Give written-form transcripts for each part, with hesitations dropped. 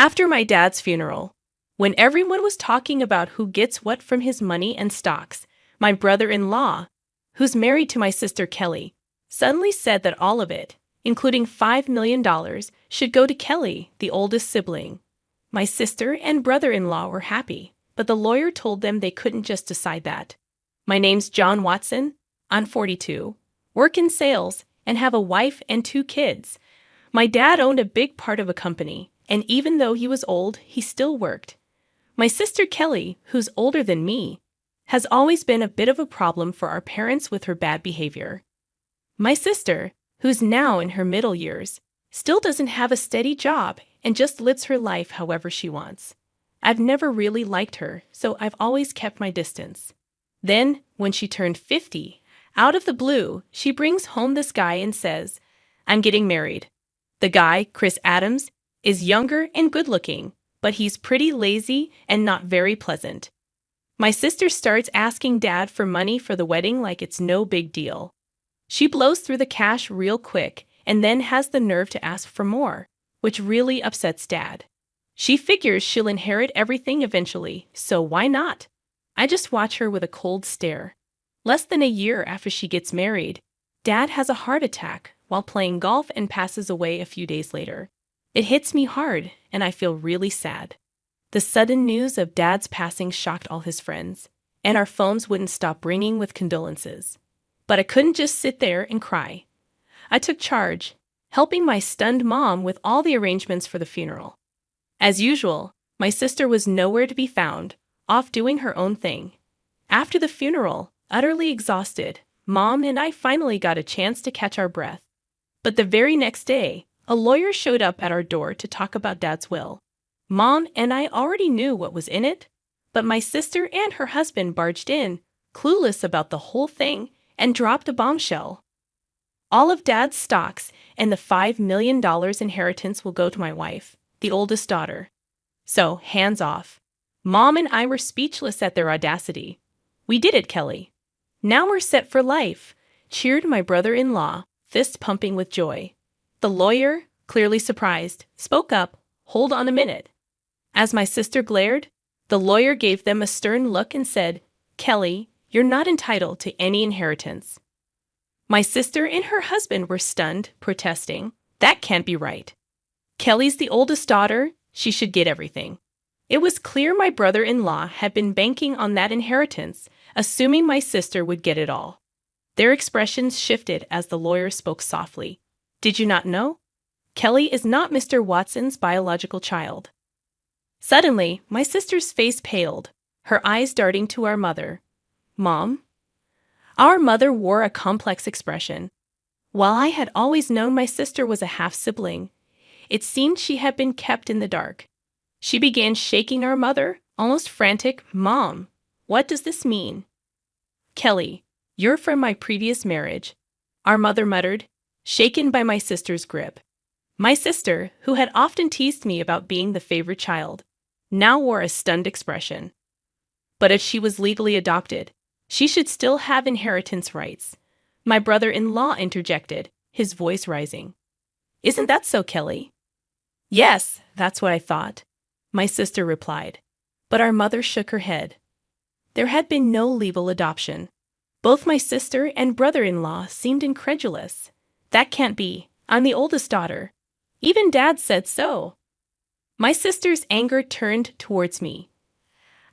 After my dad's funeral, when everyone was talking about who gets what from his money and stocks, my brother-in-law, who's married to my sister Kelly, suddenly said that all of it, including $5 million, should go to Kelly, the oldest sibling. My sister and brother-in-law were happy, but the lawyer told them they couldn't just decide that. My name's John Watson. I'm 42, work in sales, and have a wife and 2 kids. My dad owned a big part of a company, and even though he was old, he still worked. My sister Kelly, who's older than me, has always been a bit of a problem for our parents with her bad behavior. My sister, who's now in her middle years, still doesn't have a steady job and just lives her life however she wants. I've never really liked her, so I've always kept my distance. Then, when she turned 50, out of the blue, she brings home this guy and says, "I'm getting married." The guy, Chris Adams, is younger and good-looking, but he's pretty lazy and not very pleasant. My sister starts asking Dad for money for the wedding like it's no big deal. She blows through the cash real quick and then has the nerve to ask for more, which really upsets Dad. She figures she'll inherit everything eventually, so why not? I just watch her with a cold stare. Less than a year after she gets married, Dad has a heart attack while playing golf and passes away a few days later. It hits me hard, and I feel really sad. The sudden news of Dad's passing shocked all his friends, and our phones wouldn't stop ringing with condolences. But I couldn't just sit there and cry. I took charge, helping my stunned mom with all the arrangements for the funeral. As usual, my sister was nowhere to be found, off doing her own thing. After the funeral, utterly exhausted, Mom and I finally got a chance to catch our breath. But the very next day, a lawyer showed up at our door to talk about Dad's will. Mom and I already knew what was in it, but my sister and her husband barged in, clueless about the whole thing, and dropped a bombshell. All of Dad's stocks and the $5 million inheritance will go to my wife, the oldest daughter. So, hands off. Mom and I were speechless at their audacity. "We did it, Kelly. Now we're set for life," cheered my brother-in-law, fist pumping with joy. The lawyer, clearly surprised, spoke up, "Hold on a minute." As my sister glared, the lawyer gave them a stern look and said, "Kelly, you're not entitled to any inheritance." My sister and her husband were stunned, protesting, "That can't be right. Kelly's the oldest daughter, she should get everything." It was clear my brother-in-law had been banking on that inheritance, assuming my sister would get it all. Their expressions shifted as the lawyer spoke softly. "Did you not know? Kelly is not Mr. Watson's biological child." Suddenly, my sister's face paled, her eyes darting to our mother. "Mom?" Our mother wore a complex expression. While I had always known my sister was a half-sibling, it seemed she had been kept in the dark. She began shaking our mother, almost frantic. "Mom, what does this mean?" "Kelly, you're from my previous marriage," our mother muttered, shaken by my sister's grip. My sister, who had often teased me about being the favorite child, now wore a stunned expression. But if she was legally adopted, she should still have inheritance rights. My brother-in-law interjected, his voice rising. "Isn't that so, Kelly?" "Yes, that's what I thought," my sister replied. But our mother shook her head. There had been no legal adoption. Both my sister and brother-in-law seemed incredulous. "That can't be. I'm the oldest daughter. Even Dad said so." My sister's anger turned towards me.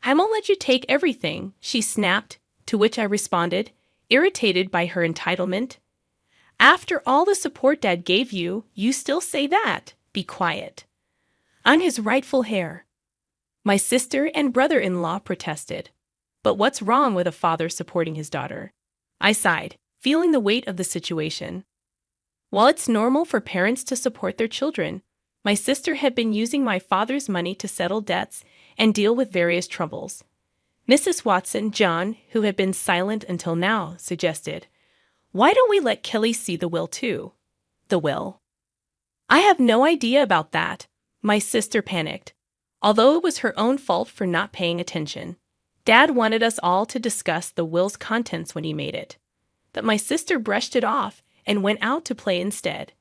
"I won't let you take everything," she snapped, to which I responded, irritated by her entitlement. "After all the support Dad gave you, you still say that. Be quiet." "I'm his rightful heir." My sister and brother-in-law protested. But what's wrong with a father supporting his daughter? I sighed, feeling the weight of the situation. While it's normal for parents to support their children, my sister had been using my father's money to settle debts and deal with various troubles. Mrs. Watson, John, who had been silent until now, suggested, "Why don't we let Kelly see the will too?" "The will?" "I have no idea about that," my sister panicked, although it was her own fault for not paying attention. Dad wanted us all to discuss the will's contents when he made it. But my sister brushed it off and went out to play instead.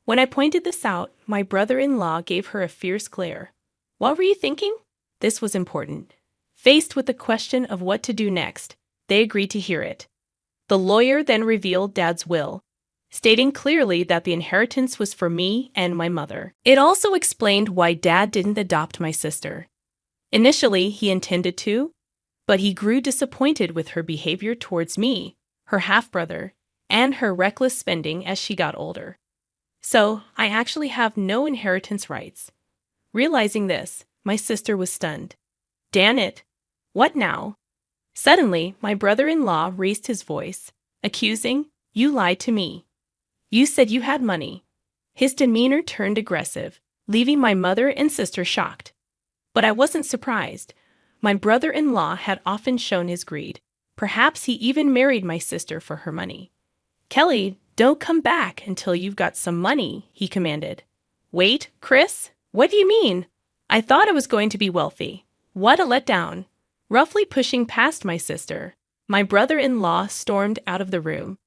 When I pointed this out, my brother-in-law gave her a fierce glare. What were you thinking? This was important. Faced with the question of what to do next, they agreed to hear it. The lawyer then revealed Dad's will, stating clearly that the inheritance was for me and my mother. It also explained why Dad didn't adopt my sister. Initially, he intended to, but he grew disappointed with her behavior towards me, her half-brother, and her reckless spending as she got older. So, I actually have no inheritance rights. Realizing this, my sister was stunned. Damn it! What now? Suddenly, my brother-in-law raised his voice, accusing, "You lied to me. You said you had money." His demeanor turned aggressive, leaving my mother and sister shocked. But I wasn't surprised. My brother-in-law had often shown his greed. Perhaps he even married my sister for her money. "Kelly, don't come back until you've got some money," he commanded. "Wait, Chris? What do you mean? I thought I was going to be wealthy. What a letdown." Roughly pushing past my sister, my brother-in-law stormed out of the room.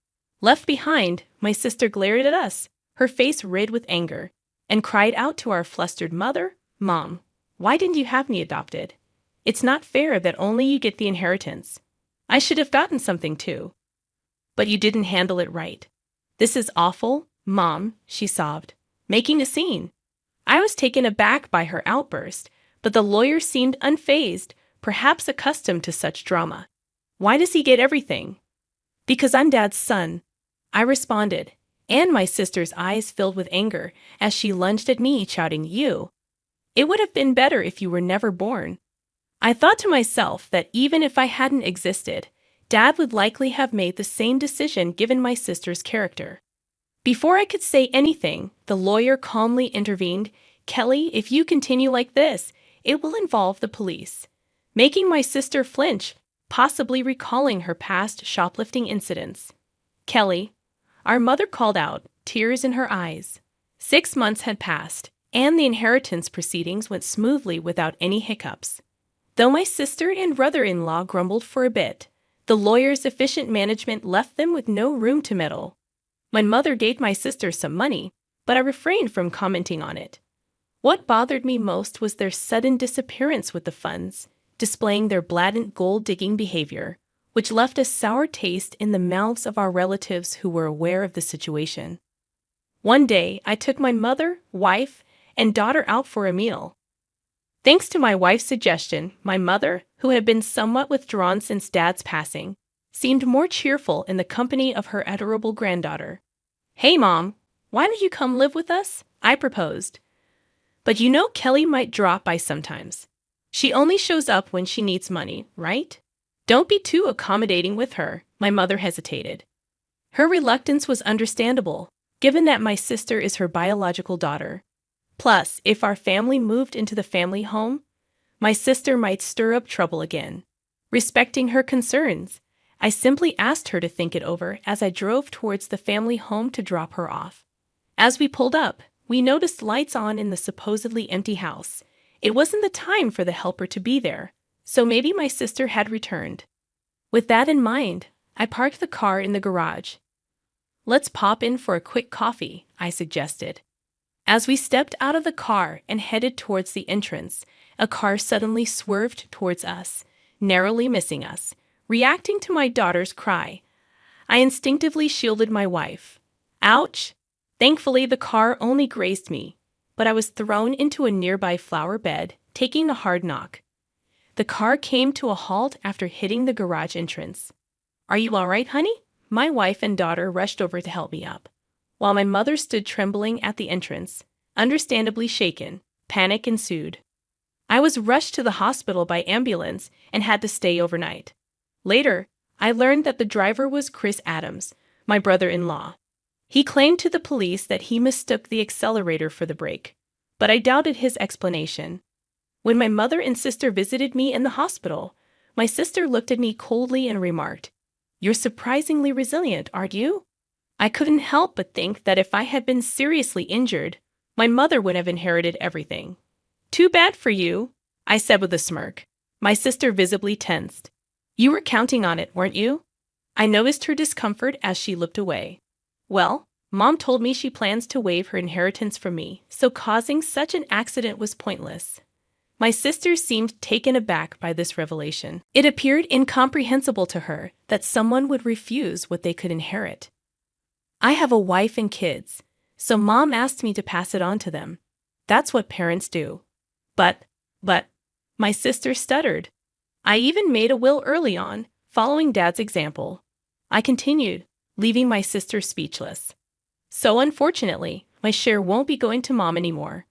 Left behind, my sister glared at us, her face red with anger, and cried out to our flustered mother, "Mom, why didn't you have me adopted? It's not fair that only you get the inheritance. I should have gotten something too. But you didn't handle it right. This is awful, Mom," she sobbed, making a scene. I was taken aback by her outburst, but the lawyer seemed unfazed, perhaps accustomed to such drama. "Why does he get everything?" "Because I'm Dad's son," I responded, and my sister's eyes filled with anger as she lunged at me, shouting, "You! It would have been better if you were never born." I thought to myself that even if I hadn't existed, Dad would likely have made the same decision given my sister's character. Before I could say anything, the lawyer calmly intervened. "Kelly, if you continue like this, it will involve the police," making my sister flinch, possibly recalling her past shoplifting incidents. "Kelly," our mother called out, tears in her eyes. 6 months had passed, and the inheritance proceedings went smoothly without any hiccups. Though my sister and brother-in-law grumbled for a bit, the lawyer's efficient management left them with no room to meddle. My mother gave my sister some money, but I refrained from commenting on it. What bothered me most was their sudden disappearance with the funds, displaying their blatant gold-digging behavior, which left a sour taste in the mouths of our relatives who were aware of the situation. One day, I took my mother, wife, and daughter out for a meal. Thanks to my wife's suggestion, my mother, who had been somewhat withdrawn since Dad's passing, seemed more cheerful in the company of her adorable granddaughter. "Hey, Mom, why don't you come live with us?" I proposed. "But you know Kelly might drop by sometimes. She only shows up when she needs money, right? Don't be too accommodating with her," my mother hesitated. Her reluctance was understandable, given that my sister is her biological daughter. Plus, if our family moved into the family home, my sister might stir up trouble again. Respecting her concerns, I simply asked her to think it over as I drove towards the family home to drop her off. As we pulled up, we noticed lights on in the supposedly empty house. It wasn't the time for the helper to be there, so maybe my sister had returned. With that in mind, I parked the car in the garage. "Let's pop in for a quick coffee," I suggested. As we stepped out of the car and headed towards the entrance, a car suddenly swerved towards us, narrowly missing us. Reacting to my daughter's cry, I instinctively shielded my wife. Ouch! Thankfully, the car only grazed me, but I was thrown into a nearby flower bed, taking a hard knock. The car came to a halt after hitting the garage entrance. "Are you all right, honey?" My wife and daughter rushed over to help me up, while my mother stood trembling at the entrance, understandably shaken. Panic ensued. I was rushed to the hospital by ambulance and had to stay overnight. Later, I learned that the driver was Chris Adams, my brother-in-law. He claimed to the police that he mistook the accelerator for the brake, but I doubted his explanation. When my mother and sister visited me in the hospital, my sister looked at me coldly and remarked, "You're surprisingly resilient, aren't you?" I couldn't help but think that if I had been seriously injured, my mother would have inherited everything. "Too bad for you," I said with a smirk. My sister visibly tensed. "You were counting on it, weren't you?" I noticed her discomfort as she looked away. "Well, Mom told me she plans to waive her inheritance from me, so causing such an accident was pointless." My sister seemed taken aback by this revelation. It appeared incomprehensible to her that someone would refuse what they could inherit. I have a wife and kids, so Mom asked me to pass it on to them. That's what parents do. But, my sister stuttered. I even made a will early on, following Dad's example. I continued, leaving my sister speechless. So unfortunately, my share won't be going to Mom anymore.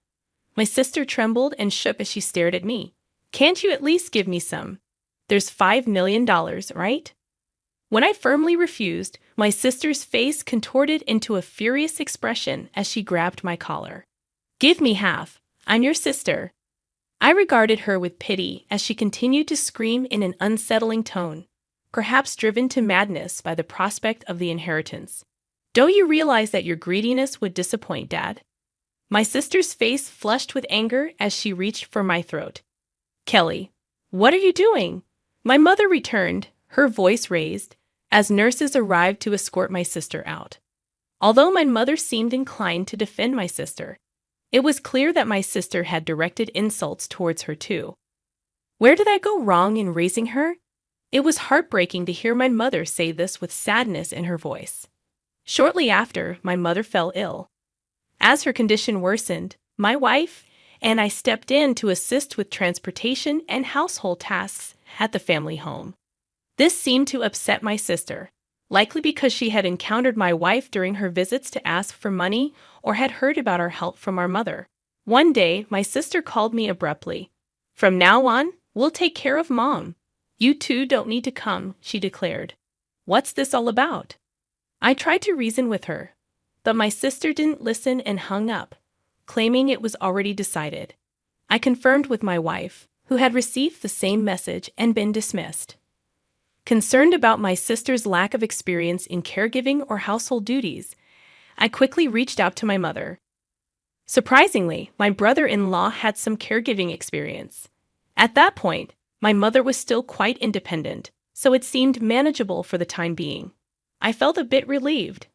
My sister trembled and shook as she stared at me. Can't you at least give me some? There's $5 million, right? When I firmly refused, my sister's face contorted into a furious expression as she grabbed my collar. Give me half. I'm your sister. I regarded her with pity as she continued to scream in an unsettling tone, perhaps driven to madness by the prospect of the inheritance. Don't you realize that your greediness would disappoint, Dad? My sister's face flushed with anger as she reached for my throat. Kelly, what are you doing? My mother returned, her voice raised, as nurses arrived to escort my sister out. Although my mother seemed inclined to defend my sister, it was clear that my sister had directed insults towards her too. Where did I go wrong in raising her? It was heartbreaking to hear my mother say this with sadness in her voice. Shortly after, my mother fell ill. As her condition worsened, my wife and I stepped in to assist with transportation and household tasks at the family home. This seemed to upset my sister, likely because she had encountered my wife during her visits to ask for money or had heard about our help from our mother. One day, my sister called me abruptly. From now on, we'll take care of Mom. You two don't need to come, she declared. What's this all about? I tried to reason with her, but my sister didn't listen and hung up, claiming it was already decided. I confirmed with my wife, who had received the same message and been dismissed. Concerned about my sister's lack of experience in caregiving or household duties, I quickly reached out to my mother. Surprisingly, my brother-in-law had some caregiving experience. At that point, my mother was still quite independent, so it seemed manageable for the time being. I felt a bit relieved.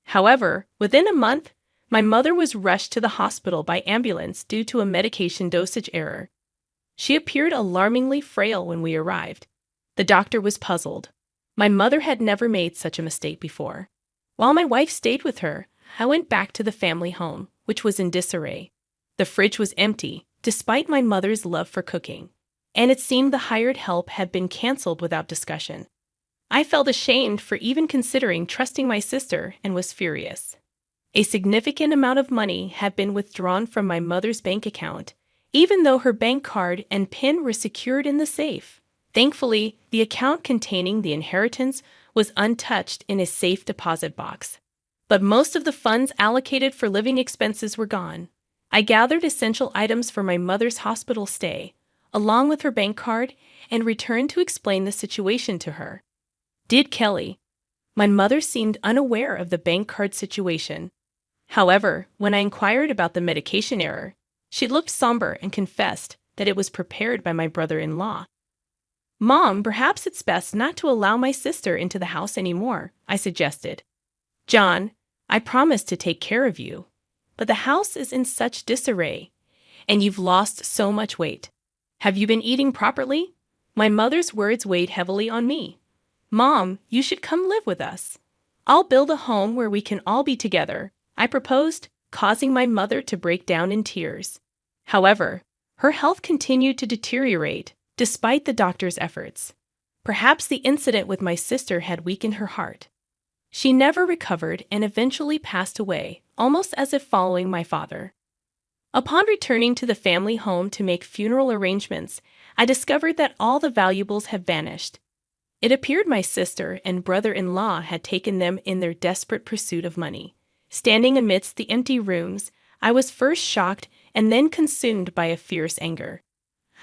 However, within a month, my mother was rushed to the hospital by ambulance due to a medication dosage error. She appeared alarmingly frail when we arrived. The doctor was puzzled. My mother had never made such a mistake before. While my wife stayed with her, I went back to the family home, which was in disarray. The fridge was empty, despite my mother's love for cooking, and it seemed the hired help had been canceled without discussion. I felt ashamed for even considering trusting my sister and was furious. A significant amount of money had been withdrawn from my mother's bank account, even though her bank card and PIN were secured in the safe. Thankfully, the account containing the inheritance was untouched in a safe deposit box. But most of the funds allocated for living expenses were gone. I gathered essential items for my mother's hospital stay, along with her bank card, and returned to explain the situation to her. Did Kelly? My mother seemed unaware of the bank card situation. However, when I inquired about the medication error, she looked somber and confessed that it was prepared by my brother-in-law. Mom, perhaps it's best not to allow my sister into the house anymore, I suggested. John, I promised to take care of you, but the house is in such disarray, and you've lost so much weight. Have you been eating properly? My mother's words weighed heavily on me. Mom, you should come live with us. I'll build a home where we can all be together, I proposed, causing my mother to break down in tears. However, her health continued to deteriorate, despite the doctor's efforts. Perhaps the incident with my sister had weakened her heart. She never recovered and eventually passed away, almost as if following my father. Upon returning to the family home to make funeral arrangements, I discovered that all the valuables had vanished. It appeared my sister and brother-in-law had taken them in their desperate pursuit of money. Standing amidst the empty rooms, I was first shocked and then consumed by a fierce anger.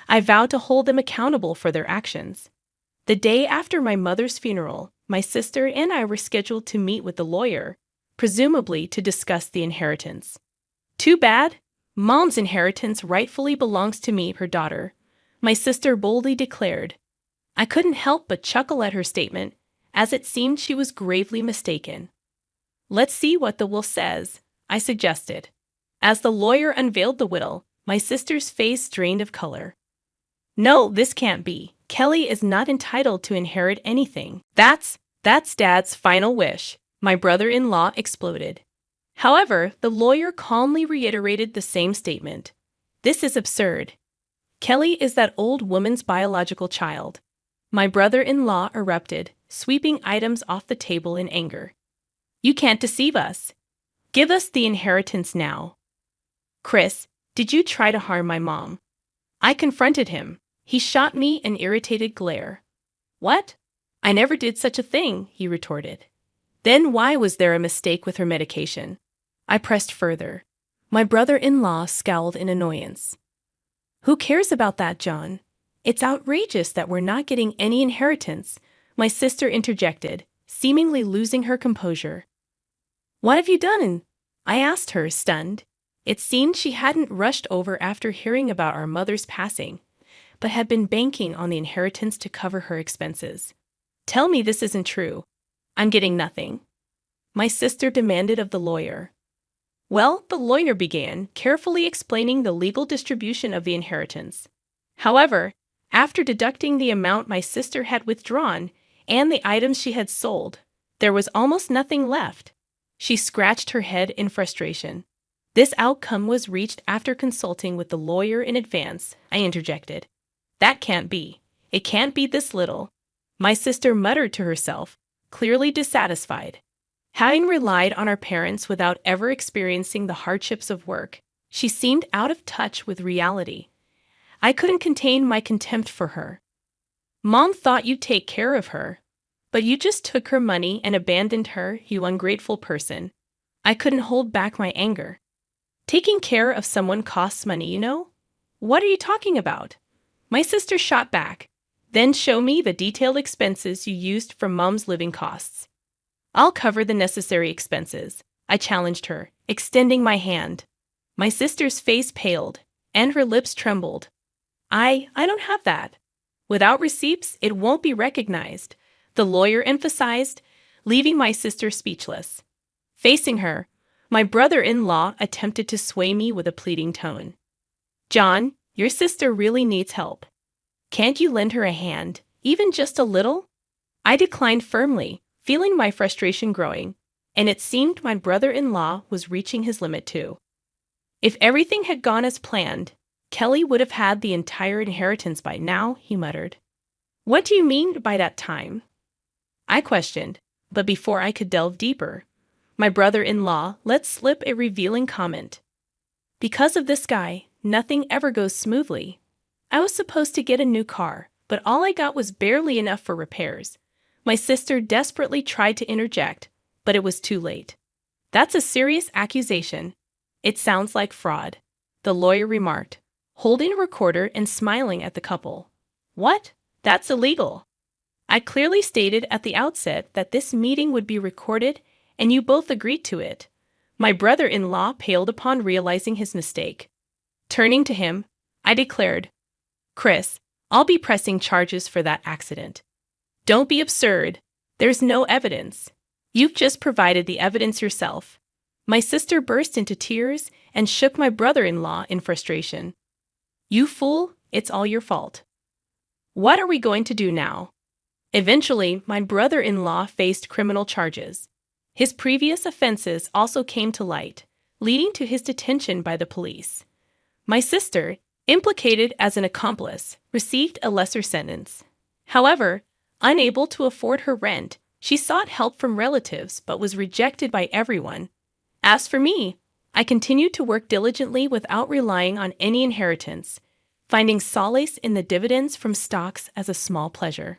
I vowed to hold them accountable for their actions. The day after my mother's funeral, my sister and I were scheduled to meet with the lawyer, presumably to discuss the inheritance. Too bad. Mom's inheritance rightfully belongs to me, her daughter, my sister boldly declared. I couldn't help but chuckle at her statement, as it seemed she was gravely mistaken. Let's see what the will says, I suggested. As the lawyer unveiled the will, my sister's face drained of color. No, this can't be. Kelly is not entitled to inherit anything. That's Dad's final wish, my brother-in-law exploded. However, the lawyer calmly reiterated the same statement. This is absurd. Kelly is that old woman's biological child. My brother-in-law erupted, sweeping items off the table in anger. You can't deceive us. Give us the inheritance now. Chris, did you try to harm my mom? I confronted him. He shot me an irritated glare. What? I never did such a thing, he retorted. Then why was there a mistake with her medication? I pressed further. My brother-in-law scowled in annoyance. Who cares about that, John? It's outrageous that we're not getting any inheritance, my sister interjected, seemingly losing her composure. What have you done? I asked her, stunned. It seemed she hadn't rushed over after hearing about our mother's passing, but had been banking on the inheritance to cover her expenses. Tell me this isn't true. I'm getting nothing. My sister demanded of the lawyer. Well, the lawyer began, carefully explaining the legal distribution of the inheritance. However, after deducting the amount my sister had withdrawn and the items she had sold, there was almost nothing left. She scratched her head in frustration. This outcome was reached after consulting with the lawyer in advance, I interjected. That can't be. It can't be this little. My sister muttered to herself, clearly dissatisfied. Having relied on our parents without ever experiencing the hardships of work, she seemed out of touch with reality. I couldn't contain my contempt for her. Mom thought you'd take care of her, but you just took her money and abandoned her, you ungrateful person. I couldn't hold back my anger. Taking care of someone costs money, you know? What are you talking about? My sister shot back. Then show me the detailed expenses you used from Mom's living costs. I'll cover the necessary expenses, I challenged her, extending my hand. My sister's face paled, and her lips trembled. I don't have that. Without receipts, it won't be recognized, the lawyer emphasized, leaving my sister speechless. Facing her, my brother-in-law attempted to sway me with a pleading tone. John, your sister really needs help. Can't you lend her a hand, even just a little? I declined firmly, feeling my frustration growing, and it seemed my brother-in-law was reaching his limit too. If everything had gone as planned, Kelly would have had the entire inheritance by now, he muttered. What do you mean by that time? I questioned, but before I could delve deeper, my brother-in-law let slip a revealing comment. Because of this guy, nothing ever goes smoothly. I was supposed to get a new car, but all I got was barely enough for repairs. My sister desperately tried to interject, but it was too late. That's a serious accusation. It sounds like fraud, the lawyer remarked, holding a recorder and smiling at the couple. What? That's illegal. I clearly stated at the outset that this meeting would be recorded, and you both agreed to it. My brother-in-law paled upon realizing his mistake. Turning to him, I declared, Chris, I'll be pressing charges for that accident. Don't be absurd. There's no evidence. You've just provided the evidence yourself. My sister burst into tears and shook my brother-in-law in frustration. You fool, it's all your fault. What are we going to do now? Eventually, my brother-in-law faced criminal charges. His previous offenses also came to light, leading to his detention by the police. My sister, implicated as an accomplice, received a lesser sentence. However, unable to afford her rent, she sought help from relatives but was rejected by everyone. As for me, I continued to work diligently without relying on any inheritance, finding solace in the dividends from stocks as a small pleasure.